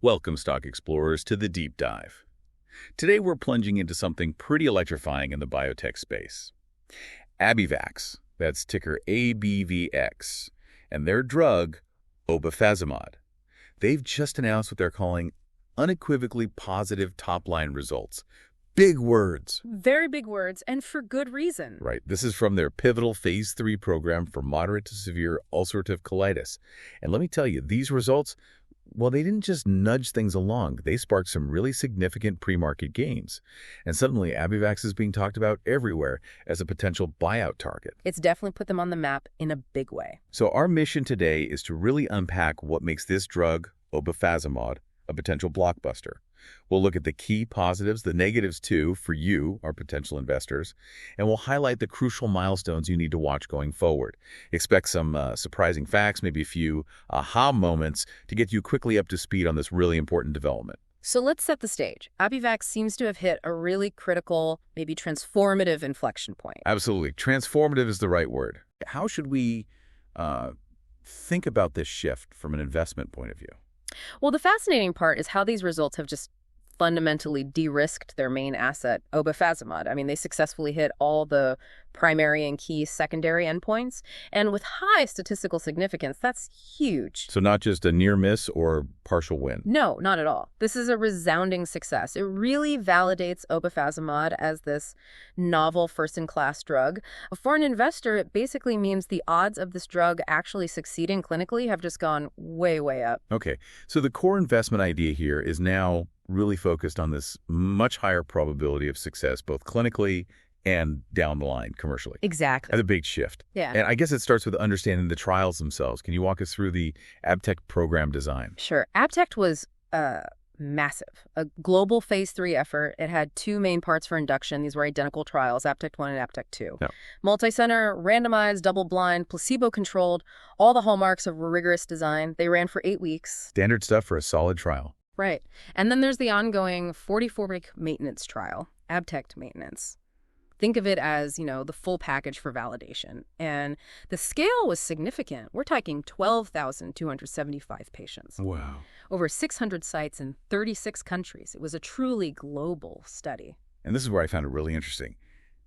Welcome, Stock Explorers, to the Deep Dive. Today we're plunging into something pretty electrifying in the biotech space. Abivax, that's ticker ABVX, and their drug, Obefazimod. They've just announced what they're calling unequivocally positive top-line results. Big words. Very big words, and for good reason. Right. This is from their pivotal Phase 3 program for moderate to severe ulcerative colitis. And let me tell you, these results, well, they didn't just nudge things along. They sparked some really significant pre-market gains. And suddenly, Abivax is being talked about everywhere as a potential buyout target. It's definitely put them on the map in a big way. So our mission today is to really unpack what makes this drug, Obefazimod, a potential blockbuster. We'll look at the key positives, the negatives too, for you, our potential investors, and we'll highlight the crucial milestones you need to watch going forward. Expect some surprising facts, maybe a few aha moments to get you quickly up to speed on this really important development. So let's set the stage. Abivax seems to have hit a really critical, maybe transformative inflection point. Absolutely. Transformative is the right word. How should we think about this shift from an investment point of view? Well, the fascinating part is how these results have just fundamentally de-risked their main asset, Obefazimod. I mean, they successfully hit all the primary and key secondary endpoints, and with high statistical significance, that's huge. So not just a near miss or partial win? No, not at all. This is a resounding success. It really validates Obefazimod as this novel first-in-class drug. For an investor, it basically means the odds of this drug actually succeeding clinically have just gone way, way up. Okay, so the core investment idea here is now really focused on this much higher probability of success, both clinically and down the line commercially. Exactly. That's a big shift. Yeah. And I guess it starts with understanding the trials themselves. Can you walk us through the Abtech program design? Sure. Abtech was massive, a global Phase 3 effort. It had two main parts for induction. These were identical trials, Abtech 1 and Abtech 2. Yeah. Multi-center, randomized, double-blind, placebo-controlled, all the hallmarks of rigorous design. They ran for 8 weeks. Standard stuff for a solid trial. Right. And then there's the ongoing 44-week maintenance trial, Abtech maintenance. Think of it as, the full package for validation. And the scale was significant. We're talking 12,275 patients. Wow. Over 600 sites in 36 countries. It was a truly global study. And this is where I found it really interesting.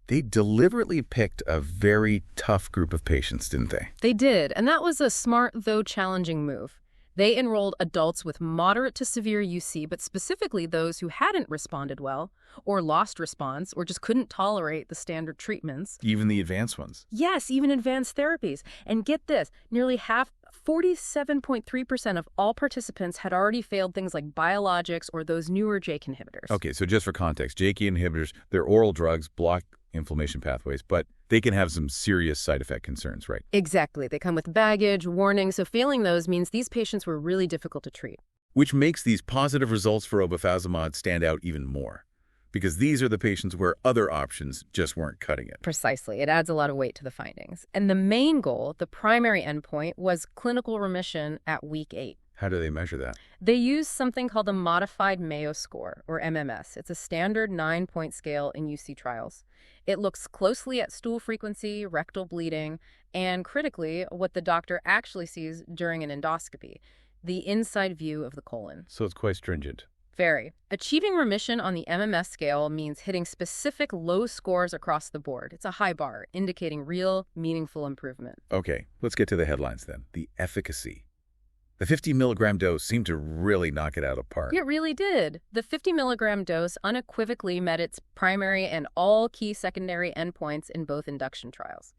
They deliberately picked a very tough group of patients, didn't they? They did. And that was a smart, though challenging move. They enrolled adults with moderate to severe UC, but specifically those who hadn't responded well, or lost response, or just couldn't tolerate the standard treatments. Even the advanced ones. Yes, even advanced therapies. And get this, nearly half, 47.3% of all participants had already failed things like biologics or those newer JAK inhibitors. Okay, so just for context, JAK inhibitors, they're oral drugs, block inflammation pathways, but they can have some serious side effect concerns, right? Exactly. They come with baggage, warnings, so failing those means these patients were really difficult to treat. Which makes these positive results for Obefazimod stand out even more, because these are the patients where other options just weren't cutting it. Precisely. It adds a lot of weight to the findings. And the main goal, the primary endpoint, was clinical remission at week 8. How do they measure that? They use something called the Modified Mayo Score, or MMS. It's a standard 9-point scale in UC trials. It looks closely at stool frequency, rectal bleeding, and critically, what the doctor actually sees during an endoscopy, the inside view of the colon. So it's quite stringent. Very. Achieving remission on the MMS scale means hitting specific low scores across the board. It's a high bar, indicating real, meaningful improvement. Okay, let's get to the headlines then. The efficacy. The 50-milligram dose seemed to really knock it out of the park. It really did. The 50-milligram dose unequivocally met its primary and all key secondary endpoints in both induction trials.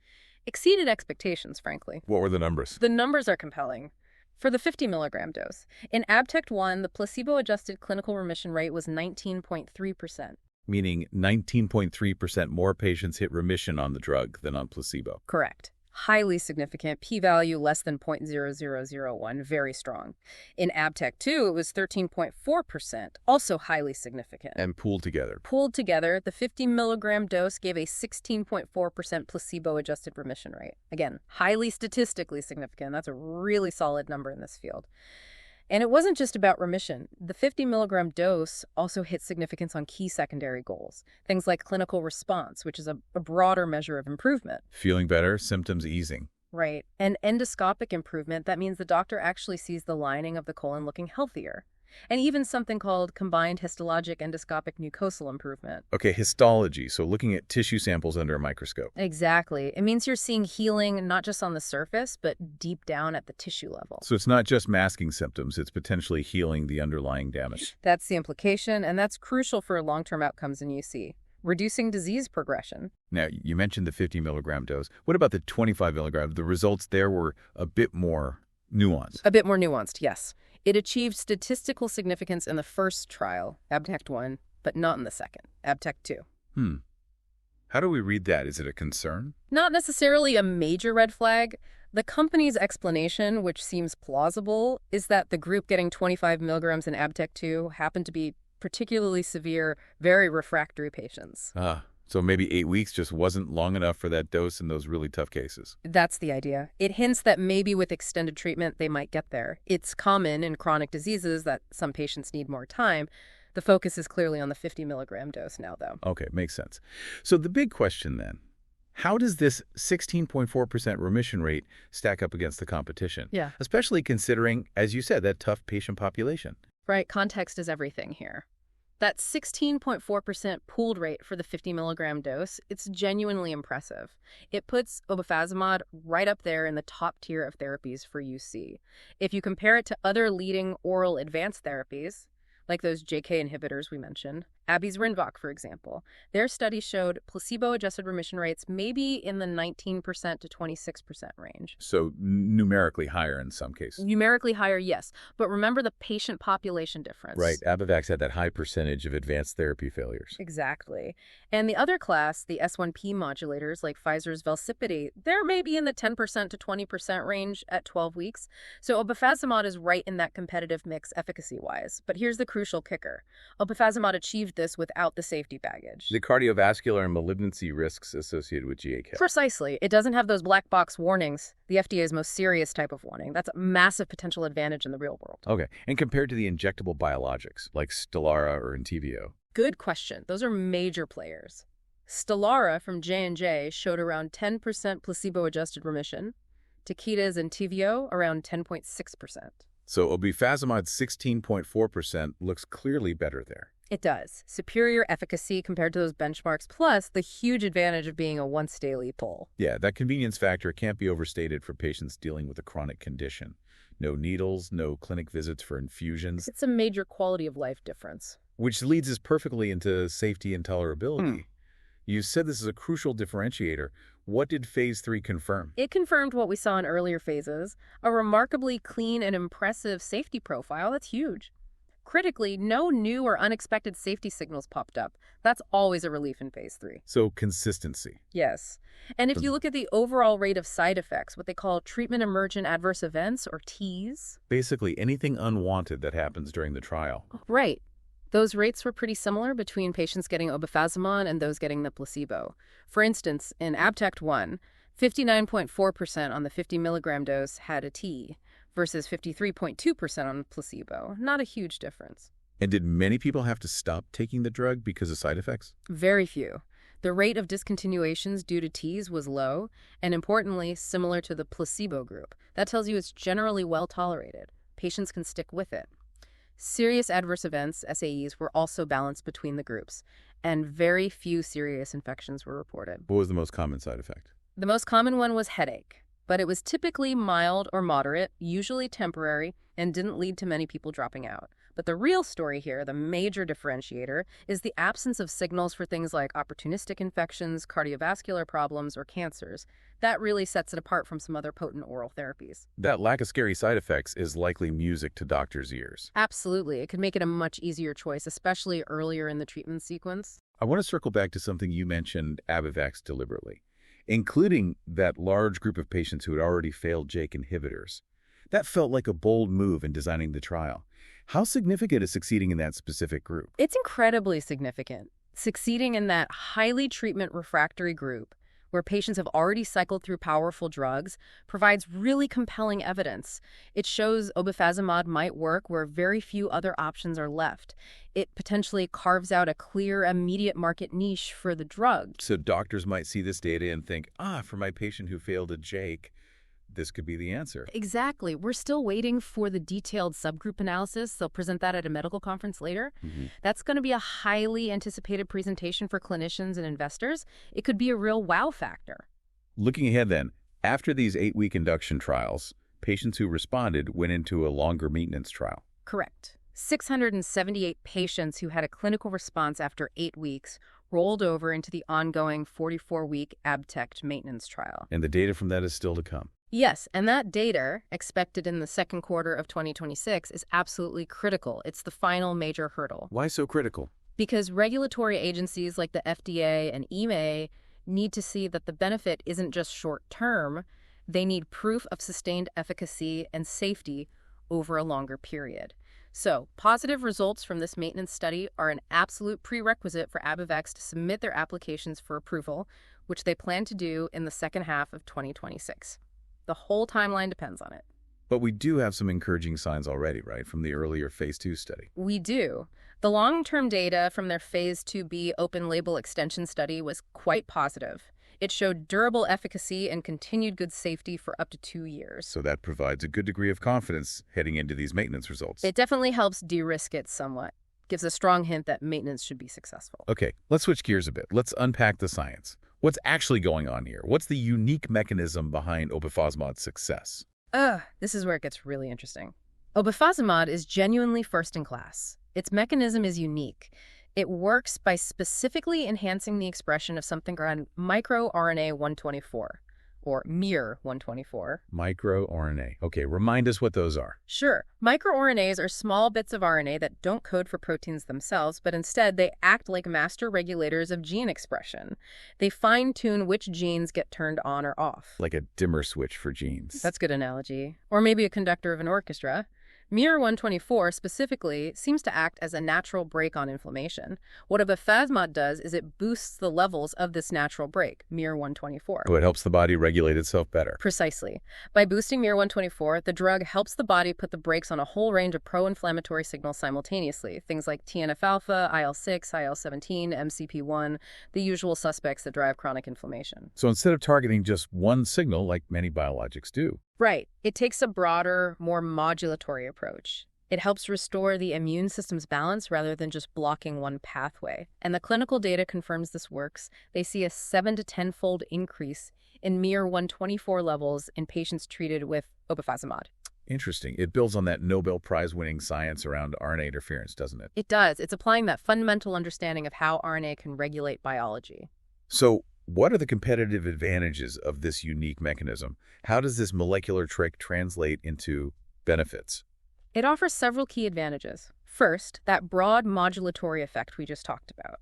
Exceeded expectations, frankly. What were the numbers? The numbers are compelling. For the 50-milligram dose, in Abtech 1, the placebo-adjusted clinical remission rate was 19.3%. Meaning 19.3% more patients hit remission on the drug than on placebo. Correct. Highly significant, p-value less than 0.0001, very strong. In Abtech 2, it was 13.4%, also highly significant. And pooled together. Pooled together, the 50-milligram dose gave a 16.4% placebo-adjusted remission rate. Again, highly statistically significant. That's a really solid number in this field. And it wasn't just about remission. The 50-milligram dose also hit significance on key secondary goals, things like clinical response, which is a broader measure of improvement. Feeling better, symptoms easing. Right. And endoscopic improvement, that means the doctor actually sees the lining of the colon looking healthier. And even something called combined histologic endoscopic mucosal improvement. Okay, histology, so looking at tissue samples under a microscope. Exactly. It means you're seeing healing not just on the surface, but deep down at the tissue level. So it's not just masking symptoms, it's potentially healing the underlying damage. That's the implication, and that's crucial for long-term outcomes in UC. Reducing disease progression. Now, you mentioned the 50 milligram dose. What about the 25 milligram? The results there were a bit more nuanced. A bit more nuanced, yes. It achieved statistical significance in the first trial, ABTECT 1, but not in the second, ABTECT 2. How do we read that? Is it a concern? Not necessarily a major red flag. The company's explanation, which seems plausible, is that the group getting 25 milligrams in ABTECT 2 happened to be particularly severe, very refractory patients. So maybe 8 weeks just wasn't long enough for that dose in those really tough cases. That's the idea. It hints that maybe with extended treatment, they might get there. It's common in chronic diseases that some patients need more time. The focus is clearly on the 50 milligram dose now, though. Okay, makes sense. So the big question then, how does this 16.4% remission rate stack up against the competition? Yeah. Especially considering, as you said, that tough patient population. Right, context is everything here. That 16.4% pooled rate for the 50 milligram dose, it's genuinely impressive. It puts Obefazimod right up there in the top tier of therapies for UC. If you compare it to other leading oral advanced therapies, like those JK inhibitors we mentioned, Abivax, for example, their study showed placebo-adjusted remission rates maybe in the 19% to 26% range. So numerically higher in some cases. Numerically higher, yes. But remember the patient population difference. Right. Abivax had that high percentage of advanced therapy failures. Exactly. And the other class, the S1P modulators like Pfizer's Velsipity, they're maybe in the 10% to 20% range at 12 weeks. So Obefazimod is right in that competitive mix efficacy-wise. But here's the crucial kicker. Obefazimod achieved this without the safety baggage. The cardiovascular and malignancy risks associated with GAK. Precisely. It doesn't have those black box warnings, the FDA's most serious type of warning. That's a massive potential advantage in the real world. Okay. And compared to the injectable biologics, like Stelara or Entyvio? Good question. Those are major players. Stelara from J&J showed around 10% placebo-adjusted remission. Takeda's Entyvio around 10.6%. So Obefazimod's 16.4% looks clearly better there. It does. Superior efficacy compared to those benchmarks, plus the huge advantage of being a once-daily pill. Yeah, that convenience factor can't be overstated for patients dealing with a chronic condition. No needles, no clinic visits for infusions. It's a major quality of life difference. Which leads us perfectly into safety and tolerability. You said this is a crucial differentiator. What did Phase 3 confirm? It confirmed what we saw in earlier phases, a remarkably clean and impressive safety profile. That's huge. Critically, no new or unexpected safety signals popped up. That's always a relief in Phase 3. So consistency. Yes. And if you look at the overall rate of side effects, what they call treatment-emergent adverse events, or TEAs. Basically anything unwanted that happens during the trial. Right. Those rates were pretty similar between patients getting Obefazimod and those getting the placebo. For instance, in ABTECT 1, 59.4% on the 50 milligram dose had a TE, versus 53.2% on placebo. Not a huge difference. And did many people have to stop taking the drug because of side effects? Very few. The rate of discontinuations due to TEAs was low, and importantly, similar to the placebo group. That tells you it's generally well tolerated. Patients can stick with it. Serious adverse events, SAEs, were also balanced between the groups, and very few serious infections were reported. What was the most common side effect? The most common one was headache, but it was typically mild or moderate, usually temporary, and didn't lead to many people dropping out. But the real story here, the major differentiator, is the absence of signals for things like opportunistic infections, cardiovascular problems, or cancers. That really sets it apart from some other potent oral therapies. That lack of scary side effects is likely music to doctors' ears. Absolutely. It could make it a much easier choice, especially earlier in the treatment sequence. I want to circle back to something you mentioned, Abivax, deliberately, including that large group of patients who had already failed JAK inhibitors. That felt like a bold move in designing the trial. How significant is succeeding in that specific group? It's incredibly significant. Succeeding in that highly treatment-refractory group, where patients have already cycled through powerful drugs, provides really compelling evidence. It shows Obefazimod might work where very few other options are left. It potentially carves out a clear, immediate market niche for the drug. So doctors might see this data and think, for my patient who failed a JAK, this could be the answer. Exactly. We're still waiting for the detailed subgroup analysis. They'll present that at a medical conference later. That's going to be a highly anticipated presentation for clinicians and investors. It could be a real wow factor. Looking ahead then, after these 8-week induction trials, patients who responded went into a longer maintenance trial. Correct. 678 patients who had a clinical response after 8 weeks rolled over into the ongoing 44-week Abtect maintenance trial. And the data from that is still to come. Yes, and that data, expected in the second quarter of 2026, is absolutely critical. It's the final major hurdle. Why so critical? Because regulatory agencies like the FDA and EMA need to see that the benefit isn't just short-term. They need proof of sustained efficacy and safety over a longer period. So, positive results from this maintenance study are an absolute prerequisite for Abivax to submit their applications for approval, which they plan to do in the second half of 2026. The whole timeline depends on it. But we do have some encouraging signs already, right, from the earlier Phase 2 study. We do. The long-term data from their Phase 2b open-label extension study was quite positive. It showed durable efficacy and continued good safety for up to 2 years. So that provides a good degree of confidence heading into these maintenance results. It definitely helps de-risk it somewhat. Gives a strong hint that maintenance should be successful. Okay, let's switch gears a bit. Let's unpack the science. What's actually going on here? What's the unique mechanism behind Obefazimod's success? This is where it gets really interesting. Obefazimod is genuinely first in class. Its mechanism is unique. It works by specifically enhancing the expression of something called microRNA 124, or miR-124. MicroRNA. Okay, remind us what those are. Sure. MicroRNAs are small bits of RNA that don't code for proteins themselves, but instead they act like master regulators of gene expression. They fine-tune which genes get turned on or off. Like a dimmer switch for genes. That's a good analogy. Or maybe a conductor of an orchestra. miR-124 specifically seems to act as a natural brake on inflammation. What Obefazimod does is it boosts the levels of this natural brake, miR-124. So it helps the body regulate itself better. Precisely. By boosting miR-124, the drug helps the body put the brakes on a whole range of pro-inflammatory signals simultaneously, things like TNF-alpha, IL-6, IL-17, MCP-1, the usual suspects that drive chronic inflammation. So instead of targeting just one signal like many biologics do. Right. It takes a broader, more modulatory approach. It helps restore the immune system's balance rather than just blocking one pathway. And the clinical data confirms this works. They see a 7 to 10-fold increase in miR-124 levels in patients treated with Obefazimod. Interesting. It builds on that Nobel Prize-winning science around RNA interference, doesn't it? It does. It's applying that fundamental understanding of how RNA can regulate biology. So, what are the competitive advantages of this unique mechanism? How does this molecular trick translate into benefits? It offers several key advantages. First, that broad modulatory effect we just talked about.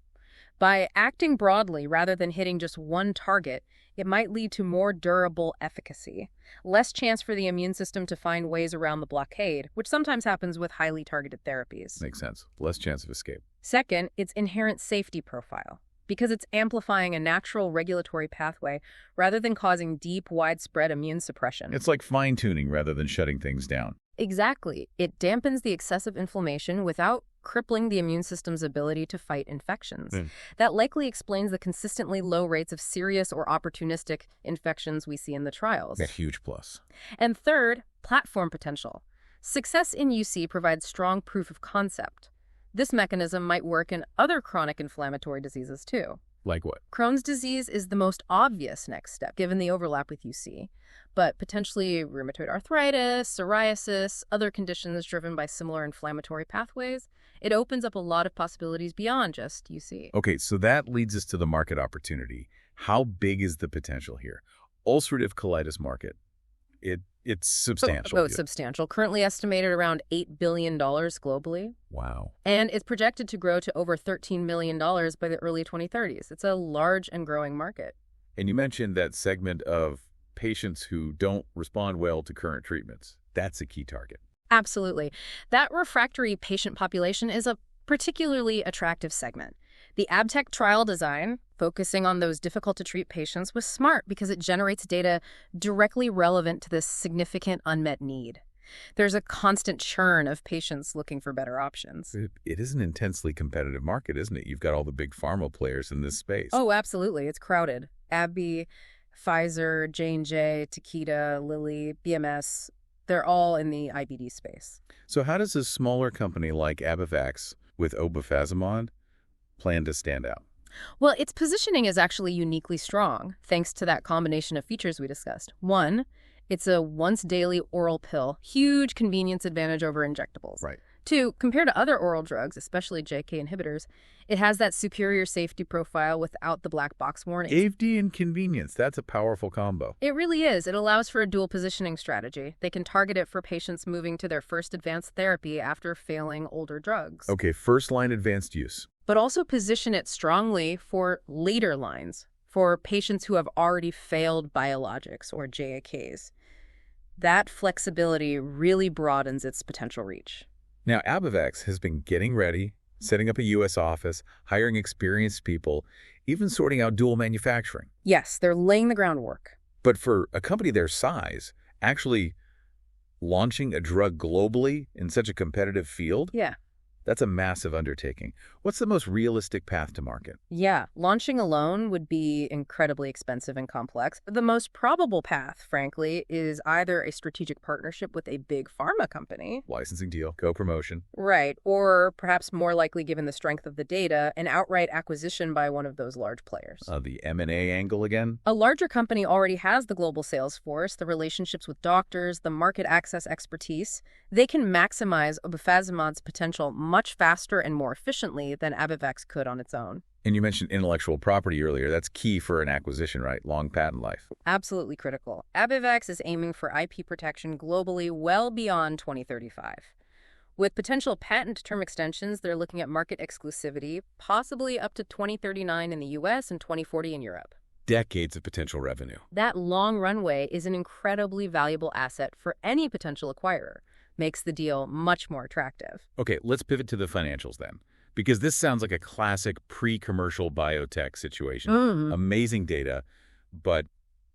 By acting broadly rather than hitting just one target, it might lead to more durable efficacy, less chance for the immune system to find ways around the blockade, which sometimes happens with highly targeted therapies. Makes sense. Less chance of escape. Second, its inherent safety profile. Because it's amplifying a natural regulatory pathway rather than causing deep, widespread immune suppression. It's like fine-tuning rather than shutting things down. Exactly. It dampens the excessive inflammation without crippling the immune system's ability to fight infections. That likely explains the consistently low rates of serious or opportunistic infections we see in the trials. A huge plus. And third, platform potential. Success in UC provides strong proof of concept. This mechanism might work in other chronic inflammatory diseases too. Like what? Crohn's disease is the most obvious next step, given the overlap with UC. But potentially rheumatoid arthritis, psoriasis, other conditions driven by similar inflammatory pathways, it opens up a lot of possibilities beyond just UC. Okay, so that leads us to the market opportunity. How big is the potential here? Ulcerative colitis market. It's substantial. Substantial. Currently estimated around $8 billion globally. Wow. And it's projected to grow to over $13 million by the early 2030s. It's a large and growing market. And you mentioned that segment of patients who don't respond well to current treatments. That's a key target. Absolutely. That refractory patient population is a particularly attractive segment. The Abtect trial design, focusing on those difficult-to-treat patients, was smart because it generates data directly relevant to this significant unmet need. There's a constant churn of patients looking for better options. It is an intensely competitive market, isn't it? You've got all the big pharma players in this space. Oh, absolutely. It's crowded. AbbVie, Pfizer, J&J, Takeda, Lilly, BMS, they're all in the IBD space. So how does a smaller company like Abivax with Obefazimod plan to stand out? Well, its positioning is actually uniquely strong, thanks to that combination of features we discussed. One, it's a once-daily oral pill, huge convenience advantage over injectables. Right. Two, compared to other oral drugs, especially JK inhibitors, it has that superior safety profile without the black box warnings. Safety and convenience, that's a powerful combo. It really is. It allows for a dual positioning strategy. They can target it for patients moving to their first advanced therapy after failing older drugs. Okay, first-line advanced use. But also position it strongly for later lines, for patients who have already failed biologics or JAKs. That flexibility really broadens its potential reach. Now, Abivax has been getting ready, setting up a U.S. office, hiring experienced people, even sorting out dual manufacturing. Yes, they're laying the groundwork. But for a company their size, actually launching a drug globally in such a competitive field, Yeah. that's a massive undertaking. What's the most realistic path to market? Yeah, launching alone would be incredibly expensive and complex. The most probable path, frankly, is either a strategic partnership with a big pharma company. Licensing deal, co-promotion. Right, or perhaps more likely, given the strength of the data, an outright acquisition by one of those large players. The M&A angle again? A larger company already has the global sales force, the relationships with doctors, the market access expertise. They can maximize Obefazimod's potential much faster and more efficiently than Abivax could on its own. And you mentioned intellectual property earlier. That's key for an acquisition, right? Long patent life. Absolutely critical. Abivax is aiming for IP protection globally well beyond 2035. With potential patent term extensions, they're looking at market exclusivity, possibly up to 2039 in the US and 2040 in Europe. Decades of potential revenue. That long runway is an incredibly valuable asset for any potential acquirer. Makes the deal much more attractive. Okay, let's pivot to the financials then, because this sounds like a classic pre-commercial biotech situation. Amazing data, but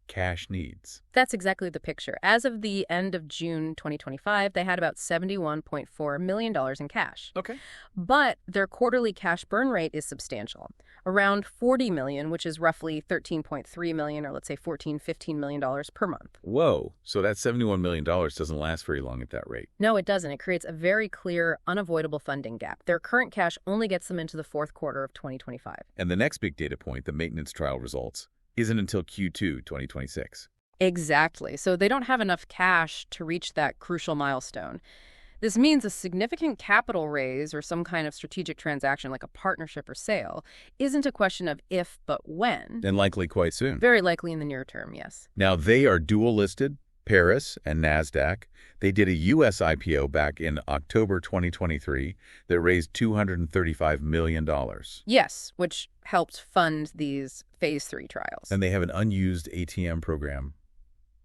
cash needs. That's exactly the picture. As of the end of June 2025, they had about $71.4 million in cash. Okay. But their quarterly cash burn rate is substantial, around $40 million, which is roughly $13.3 million, or let's say $15 million per month. Whoa, so that $71 million doesn't last very long at that rate. No, it doesn't. It creates a very clear, unavoidable funding gap. Their current cash only gets them into the fourth quarter of 2025. And the next big data point, the maintenance trial results, isn't until Q2 2026. Exactly. So they don't have enough cash to reach that crucial milestone. This means a significant capital raise or some kind of strategic transaction like a partnership or sale isn't a question of if, but when. And likely quite soon. Very likely in the near term, yes. Now, they are dual listed, Paris and NASDAQ. They did a U.S. IPO back in October 2023 that raised $235 million. Yes, which helped fund these phase 3 trials. And they have an unused ATM program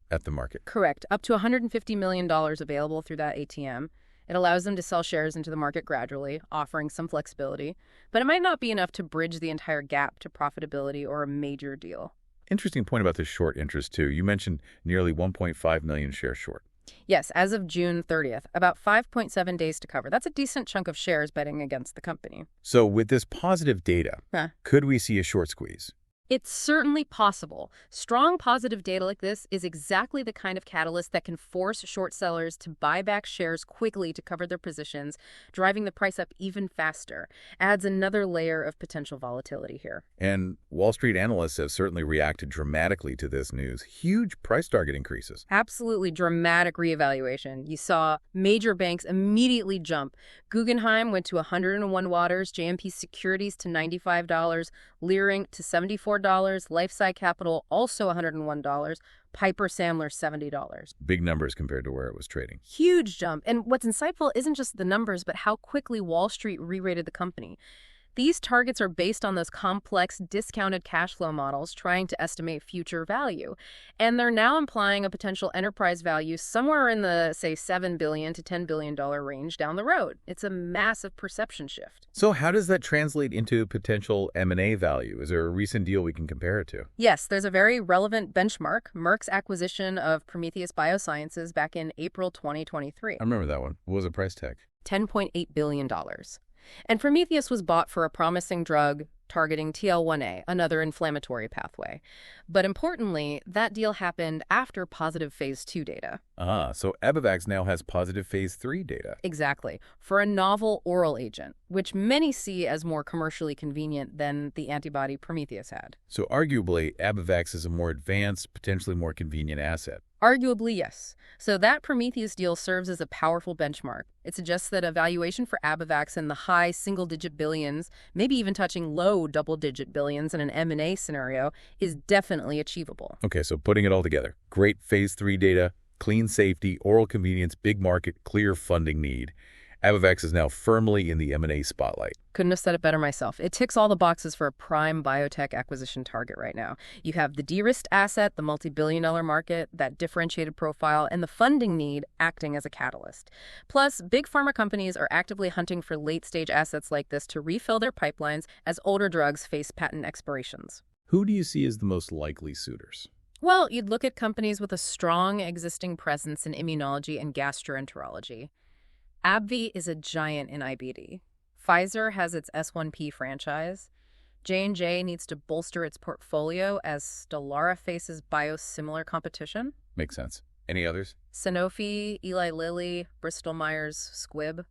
at the market. Correct. Up to $150 million available through that ATM. It allows them to sell shares into the market gradually, offering some flexibility. But it might not be enough to bridge the entire gap to profitability or a major deal. Interesting point about the short interest, too. You mentioned nearly 1.5 million shares short. Yes, as of June 30th, about 5.7 days to cover. That's a decent chunk of shares betting against the company. So with this positive data, could we see a short squeeze? It's certainly possible. Strong positive data like this is exactly the kind of catalyst that can force short sellers to buy back shares quickly to cover their positions, driving the price up even faster. Adds another layer of potential volatility here. And Wall Street analysts have certainly reacted dramatically to this news. Huge price target increases. Absolutely dramatic reevaluation. You saw major banks immediately jump. Guggenheim went to 101 Waters, JMP Securities to $95, Leerink to $74, LifeSci Capital also $101, Piper Sandler $70. Big numbers compared to where it was trading. Huge jump. And what's insightful isn't just the numbers, but how quickly Wall Street re-rated the company. These targets are based on those complex, discounted cash flow models trying to estimate future value. And they're now implying a potential enterprise value somewhere in the, say, $7 billion to $10 billion range down the road. It's a massive perception shift. So how does that translate into potential M&A value? Is there a recent deal we can compare it to? Yes, there's a very relevant benchmark, Merck's acquisition of Prometheus Biosciences back in April 2023. I remember that one. What was the price tag? $10.8 billion. And Prometheus was bought for a promising drug targeting TL1A, another inflammatory pathway. But importantly, that deal happened after positive phase 2 data. So Abivax now has positive phase 3 data. Exactly, for a novel oral agent, which many see as more commercially convenient than the antibody Prometheus had. So arguably, Abivax is a more advanced, potentially more convenient asset. Arguably, yes. So that Prometheus deal serves as a powerful benchmark. It suggests that a valuation for Abivax in the high single-digit billions, maybe even touching low double-digit billions in an M&A scenario, is definitely achievable. Okay, so putting it all together. Great phase 3 data, clean safety, oral convenience, big market, clear funding need. Abivax is now firmly in the M&A spotlight. Couldn't have said it better myself. It ticks all the boxes for a prime biotech acquisition target right now. You have the de-risked asset, the multi-billion-dollar market, that differentiated profile, and the funding need acting as a catalyst. Plus, big pharma companies are actively hunting for late-stage assets like this to refill their pipelines as older drugs face patent expirations. Who do you see as the most likely suitors? Well, you'd look at companies with a strong existing presence in immunology and gastroenterology. AbbVie is a giant in IBD. Pfizer has its S1P franchise. J&J needs to bolster its portfolio as Stelara faces biosimilar competition. Makes sense. Any others? Sanofi, Eli Lilly, Bristol Myers Squibb.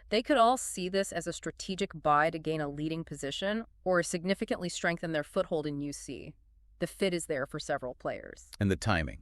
They could all see this as a strategic buy to gain a leading position or significantly strengthen their foothold in UC. The fit is there for several players. And the timing.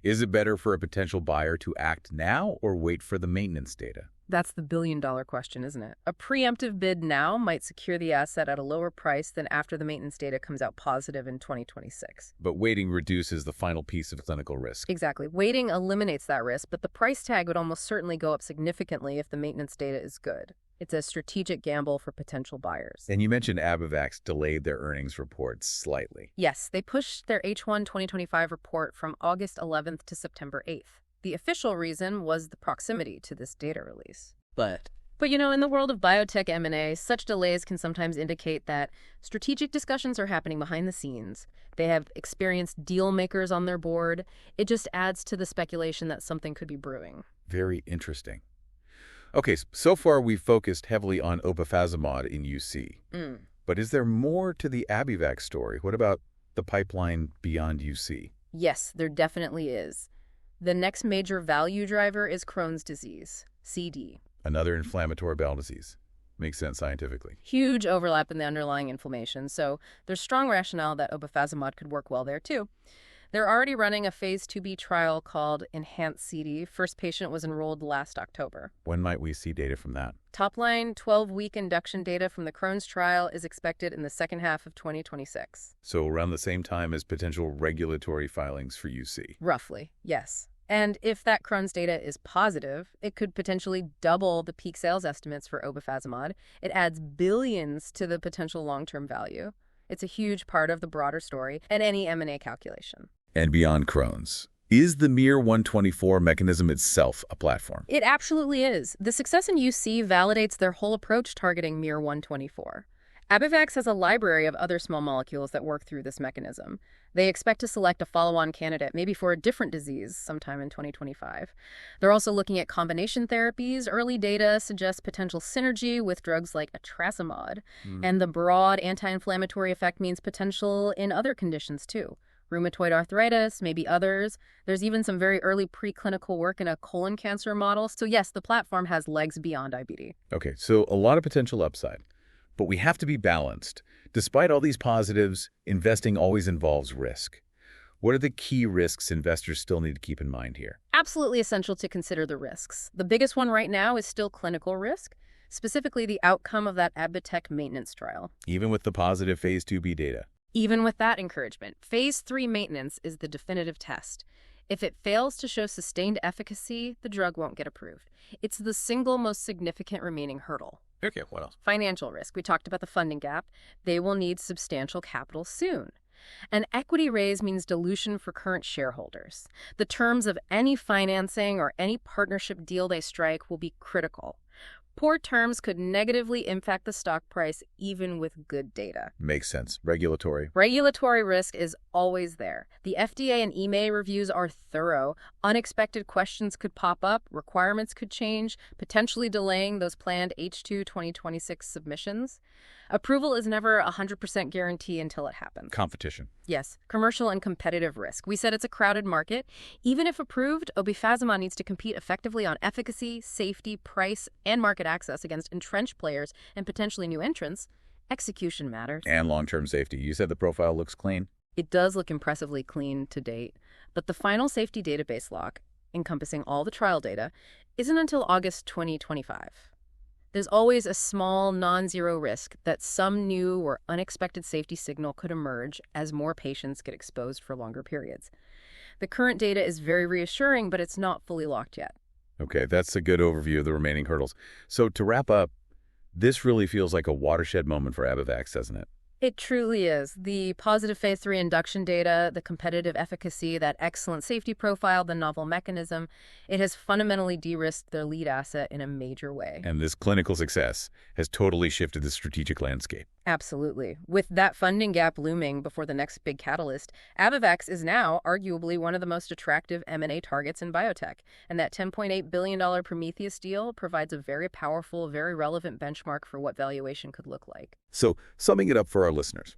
Is it better for a potential buyer to act now or wait for the maintenance data? That's the billion-dollar question, isn't it? A preemptive bid now might secure the asset at a lower price than after the maintenance data comes out positive in 2026. But waiting reduces the final piece of clinical risk. Exactly. Waiting eliminates that risk, but the price tag would almost certainly go up significantly if the maintenance data is good. It's a strategic gamble for potential buyers. And you mentioned Abivax delayed their earnings reports slightly. Yes, they pushed their H1 2025 report from August 11th to September 8th. The official reason was the proximity to this data release. But in the world of biotech M&A, such delays can sometimes indicate that strategic discussions are happening behind the scenes. They have experienced deal makers on their board. It just adds to the speculation that something could be brewing. Very interesting. Okay, so far we've focused heavily on Obefazimod in UC. But is there more to the Abivax story? What about the pipeline beyond UC? Yes, there definitely is. The next major value driver is Crohn's Disease CD. Another inflammatory bowel disease. Makes sense scientifically. Huge overlap in the underlying inflammation, so there's strong rationale that Obefazimod could work well there too. They're already running a phase 2b trial called Enhance CD. First patient was enrolled last October. When might we see data from that? Top-line 12-week induction data from the Crohn's trial is expected in the second half of 2026. So around the same time as potential regulatory filings for UC. Roughly, yes. And if that Crohn's data is positive, it could potentially double the peak sales estimates for Obefazimod. It adds billions to the potential long-term value. It's a huge part of the broader story and any M&A calculation. And beyond Crohn's, is the miR-124 mechanism itself a platform? It absolutely is. The success in UC validates their whole approach targeting miR-124. Abivax has a library of other small molecules that work through this mechanism. They expect to select a follow-on candidate, maybe for a different disease, sometime in 2025. They're also looking at combination therapies. Early data suggests potential synergy with drugs like etrasimod. And the broad anti-inflammatory effect means potential in other conditions, too. Rheumatoid arthritis, maybe others. There's even some very early preclinical work in a colon cancer model. So yes, the platform has legs beyond IBD. Okay, so a lot of potential upside. But we have to be balanced. Despite all these positives, investing always involves risk. What are the key risks investors still need to keep in mind here? Absolutely essential to consider the risks. The biggest one right now is still clinical risk, specifically the outcome of that Biotech maintenance trial. Even with the positive phase 2b data. Even with that encouragement, phase 3 maintenance is the definitive test. If it fails to show sustained efficacy, the drug won't get approved. It's the single most significant remaining hurdle. Okay, what else? Financial risk. We talked about the funding gap. They will need substantial capital soon. An equity raise means dilution for current shareholders. The terms of any financing or any partnership deal they strike will be critical. Poor terms could negatively impact the stock price even with good data. Makes sense. Regulatory. Regulatory risk is always there. The FDA and EMA reviews are thorough. Unexpected questions could pop up, requirements could change, potentially delaying those planned H2 2026 submissions. Approval is never a 100% guarantee until it happens. Competition. Yes, commercial and competitive risk. We said it's a crowded market. Even if approved, Obefazimod needs to compete effectively on efficacy, safety, price, and market access against entrenched players and potentially new entrants. Execution matters. And long-term safety. You said the profile looks clean? It does look impressively clean to date, but the final safety database lock, encompassing all the trial data, isn't until August 2025. There's always a small, non-zero risk that some new or unexpected safety signal could emerge as more patients get exposed for longer periods. The current data is very reassuring, but it's not fully locked yet. Okay, that's a good overview of the remaining hurdles. So to wrap up, this really feels like a watershed moment for Abivax, doesn't it? It truly is. The positive phase 3 induction data, the competitive efficacy, that excellent safety profile, the novel mechanism, it has fundamentally de-risked their lead asset in a major way. And this clinical success has totally shifted the strategic landscape. Absolutely. With that funding gap looming before the next big catalyst, Abivax is now arguably one of the most attractive M&A targets in biotech. And that $10.8 billion Prometheus deal provides a very powerful, very relevant benchmark for what valuation could look like. So, summing it up for our listeners,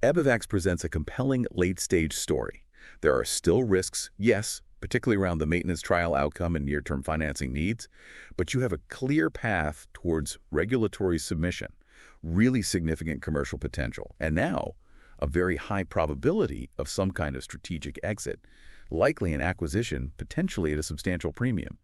Abivax presents a compelling late-stage story. There are still risks, yes, particularly around the maintenance trial outcome and near-term financing needs, but you have a clear path towards regulatory submission, really significant commercial potential, and now a very high probability of some kind of strategic exit, likely an acquisition, potentially at a substantial premium.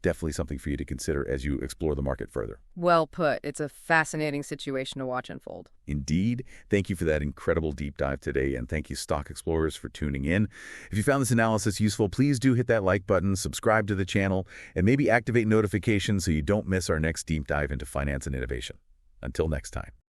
Definitely something for you to consider as you explore the market further. Well put. It's a fascinating situation to watch unfold. Indeed. Thank you for that incredible deep dive today, and thank you, Stock Explorers, for tuning in. If you found this analysis useful, please do hit that like button, subscribe to the channel, and maybe activate notifications so you don't miss our next deep dive into finance and innovation. Until next time.